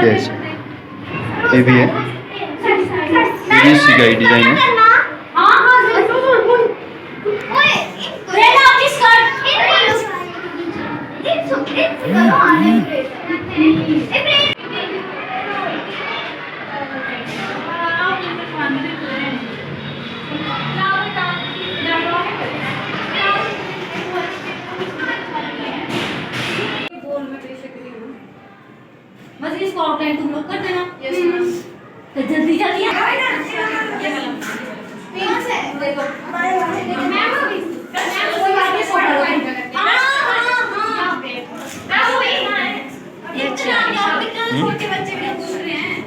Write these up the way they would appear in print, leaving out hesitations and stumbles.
Yes ये भी है, ये भी इसी का ही डिजाइन है। बस इसको आउटलाइन तुम लोग कर देना। Yes ma'am. तो जल्दी जल्दी कौन से देखो मैम अभी कोई बात नहीं फोटो ये छोटे बच्चे भी पूछ रहे हैं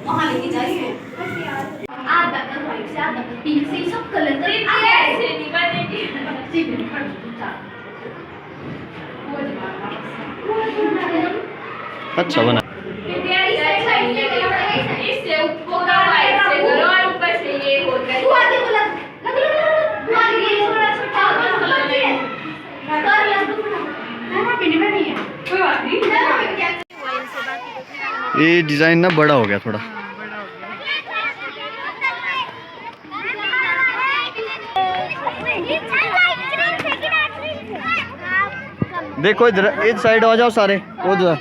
वहाँ लेके जाइए। आधा कलर व्हाइट से आधा पिंक से सब कलर कर ऐसे नहीं बनेगी। अच्छा बना। इससे ऊपर का वाइट से करो और ऊपर से ये होता है। तू आगे बोला लग ये थोड़ा सा कलर है कर लग ना पिन में नहीं है कोई बात नहीं। ये डिजाइन ना बड़ा हो गया थोड़ा। देखो इधर इस साइड आ जाओ सारे उधर।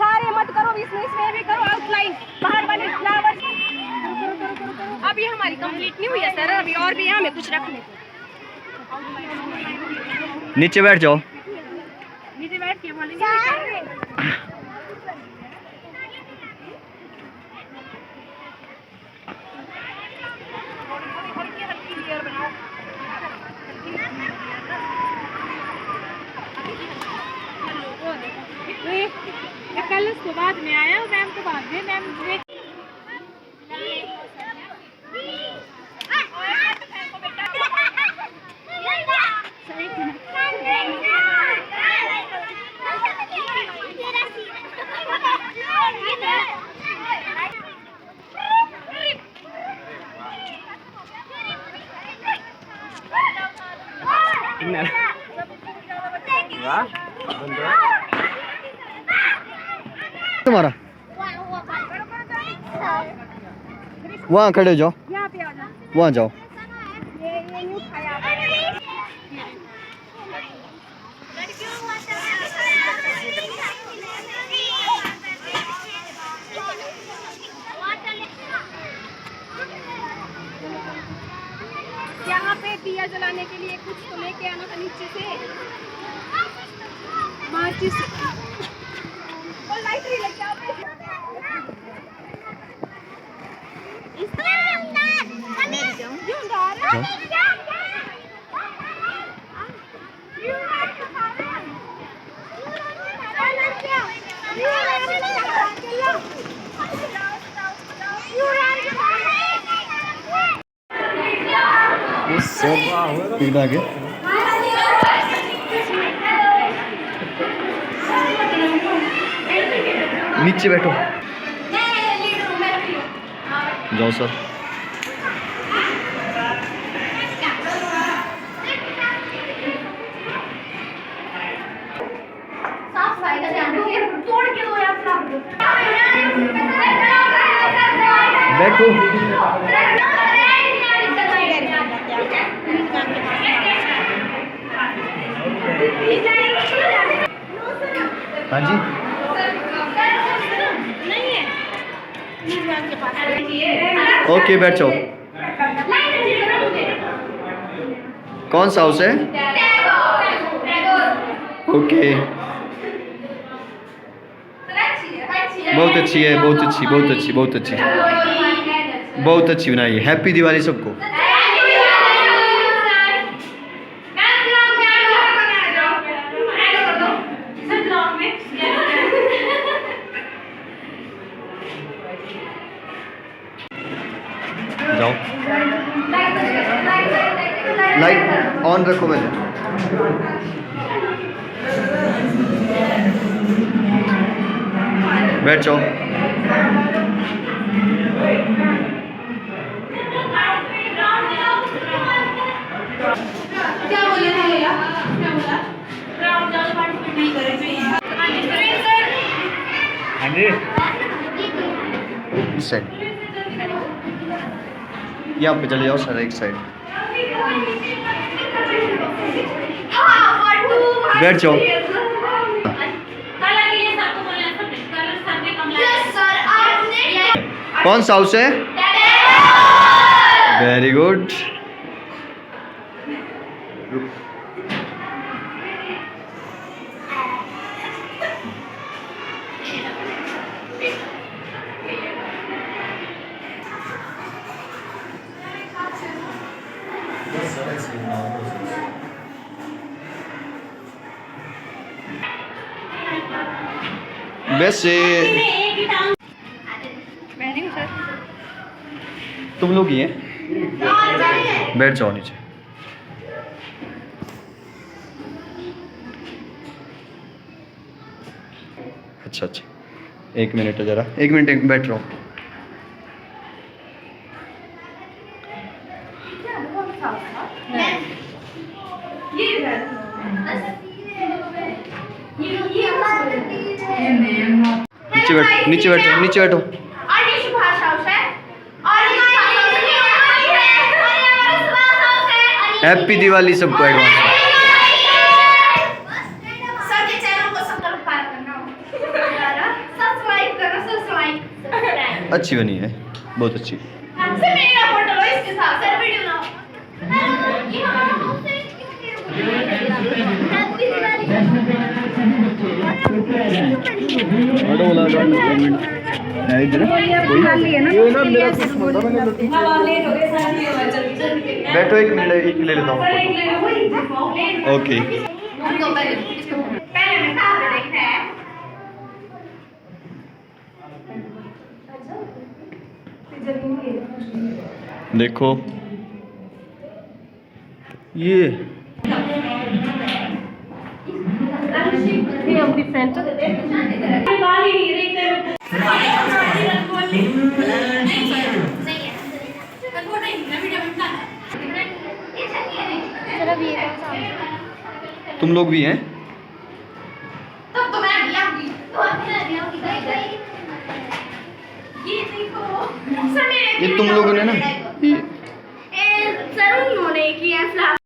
सारे मत करो, इसमें भी करो आउटलाइन बाहर वाले फ्लावर। अभी हमारी कंप्लीट नहीं हुई है सर, अभी और भी हमें कुछ रखने को। नीचे बैठ जाओ। नीचे बैठ के बोलेंगे कल उसको बाद में आया मैम को बाद में मैम तुम्हारा वहाँ खड़े हो जाओ, वहाँ जाओ। यहाँ पे दिया जलाने के लिए कुछ तो लेके आना था नीचे से, माचिस और लाइट भी लेके आओ। आगे नीचे बैठो जाओ सर। साफ सफाई का ध्यान रखिए, तोड़ के दो यार बैठो। हाँ जी ओके बैठ जाओ। कौन सा हाउस है? ओके बहुत अच्छी है, बहुत अच्छी, बहुत अच्छी, बहुत अच्छी, बहुत अच्छी बनाई है। हैप्पी दिवाली सबको। जाओ लाइट ऑन रखो पहले। बैठ जाओ। क्या बोले थे भैया? क्या बोला? राउंड ज़्यादा पार्टिसिपेट नहीं करेंगे। हाँ जी सर। हाँ जी। इस साइड। यहाँ पे चले जाओ सर, एक साइड। बैठ जाओ। कौन सा हाउस है? Very good. वैसे सर तुम लोग ही हैं, बैठ जाओ नीचे। अच्छा अच्छा, एक मिनट है जरा, एक मिनट बैठ रहा हूँ। नीचे बैठो, नीचे बैठो, नीचे बैठो। हैप्पी दिवाली सबको एडवांस। अच्छी बनी है, बहुत अच्छी। बैठो, एक मिनट, एक ले लेता हूँ। ओके। देखो ये अपनी फ्रेंड तो तुम लोग भी हैं? तब तो मैं भी आऊंगी। ये देखो ये तुम लोगों ने ना, ये